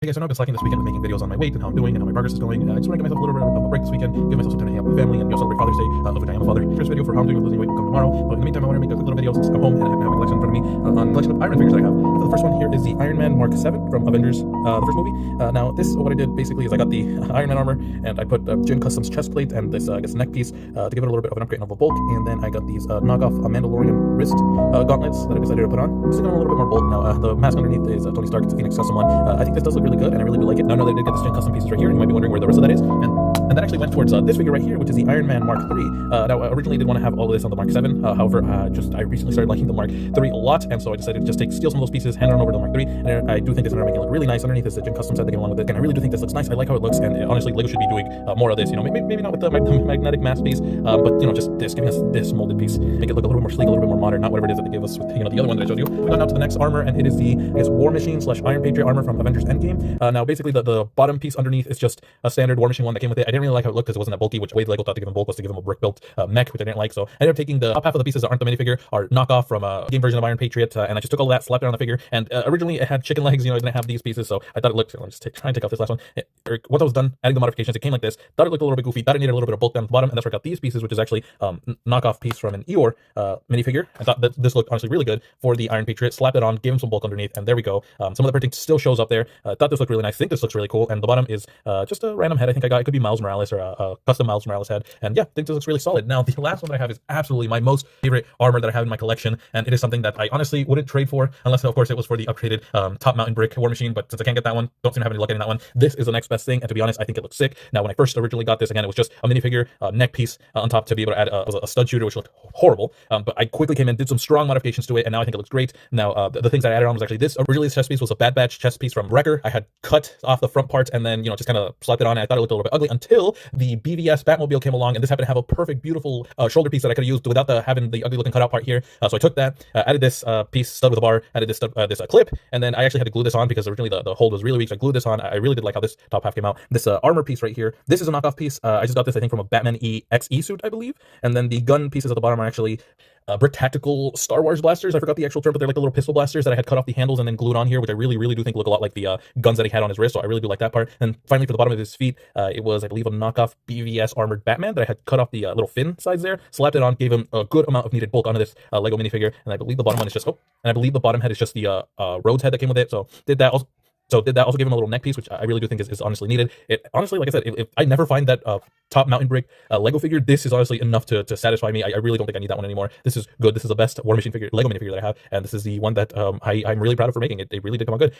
Hey guys, so I know I've been slacking this weekend with making videos on my weight and how I'm doing and how my progress is going. I just want to give myself a little bit of a break this weekend, give myself some time to hang out with my family and celebrate Father's Day, of which I am a father. First video for how I'm doing with losing weight will come tomorrow, but in the meantime I want to make a quick little video since I'm home and I have my collection in front of me on a collection of Iron Man figures that I have. So the first one here is the Iron Man Mark 7 from Avengers, the first movie. Now this, what I did basically is I got the Iron Man armor and I put Jin Customs chest plate and this, I guess, neck piece to give it a little bit of an upgrade of a bulk, and then I got these knockoff Mandalorian wrist gauntlets that I decided to put on. Just to give them a little bit more bulk. Now the mask underneath is Tony Stark, it's a Phoenix custom one. I think this does look really good and I really do like it. Now I know that I did get this Jin Custom pieces right here, and you might be wondering where the rest of that is, and that actually went towards this figure right here, which is the Iron Man Mark 3. Now originally I did want to have all of this on the Mark 7, however I recently started liking the Mark 3 a lot, and so I decided to just steal some of those pieces, hand it on over to the Mark 3, and I do think this is making it look really nice. Underneath is the Jin Custom set that came along with it, and I really do think this looks nice. I like how it looks, and honestly LEGO should be doing more of this, you know, maybe not with the magnetic mass piece, but you know, just this, giving us this molded piece, make it look a little bit more sleek, a little bit more modern, not whatever it is that they give us with, you know, the other one that I showed you. We got now to the next armor, and it is the, I guess, War Machine / Iron Patriot armor from Avengers Endgame. Now basically the bottom piece underneath is just a standard War Machine one that came with it. I didn't really like how it looked because it wasn't that bulky, which way LEGO thought to give him bulk was to give him a brick built mech, which I didn't like. So I ended up taking the top half of the pieces that aren't the minifigure, are knockoff from a game version of Iron Patriot, and I just took all that, slapped it on the figure, and originally it had chicken legs, you know, I didn't have these pieces, so I thought it looked, let me just try and take out this last one. Once I was done adding the modifications, it came like this. Thought it looked a little bit goofy, thought it needed a little bit of bulk down at the bottom, and that's where I got these pieces, which is actually knockoff piece from an Eeyore minifigure. I thought that this looked honestly really good for the Iron Patriot. Slapped it on, gave him some bulk underneath, and there we go. Some of the printing still shows up there. Thought this looked really nice. I think this looks really cool, and the bottom is just a random head I think I got. It could be Miles Morales or a custom Miles Morales head, and yeah, I think this looks really solid. Now the last one that I have is absolutely my most favorite armor that I have in my collection, and it is something that I honestly wouldn't trade for unless of course it was for the upgraded top mountain brick War Machine, but since I can't get that one, don't seem to have any luck getting that one, this is the next best thing, and to be honest I think it looks sick. Now when I first originally got this, again, it was just a minifigure neck piece on top to be able to add a stud shooter, which looked horrible, but I quickly came in, did some strong modifications to it, and now I think it looks great. Now the things that I added on was actually this. Originally this chest piece was a Bad Batch chest piece from Wrecker. I had cut off the front part and then, you know, just kind of slapped it on, and I thought it looked a little bit ugly until the BVS Batmobile came along, and this happened to have a perfect beautiful shoulder piece that I could have used without having the ugly looking cutout part here. So I took that, added this piece, stud with a bar, added this clip, and then I actually had to glue this on because originally the hold was really weak, so I glued this on. I really did like how this top half came out. This armor piece right here, this is a knockoff piece. I just got this I think from a Batman EXE suit, I believe, and then the gun pieces at the bottom are actually Brick Tactical Star Wars blasters. I forgot the actual term, but they're like the little pistol blasters that I had cut off the handles and then glued on here, which I really do think look a lot like the guns that he had on his wrist, so I really do like that part. And finally for the bottom of his feet, it was, I believe, a knockoff BVS armored Batman that I had cut off the little fin sides there, slapped it on, gave him a good amount of needed bulk onto this Lego minifigure, and I believe the bottom one is just, and I believe the bottom head is just the Rhodes head that came with it, so did that also. So did that, also give him a little neck piece, which I really do think is honestly needed. It honestly, like I said, if I never find that top mountain brick Lego figure, this is honestly enough to satisfy me. I really don't think I need that one anymore. This is good. This is the best War Machine figure, Lego minifigure that I have, and this is the one that I'm really proud of for making. It really did come out good.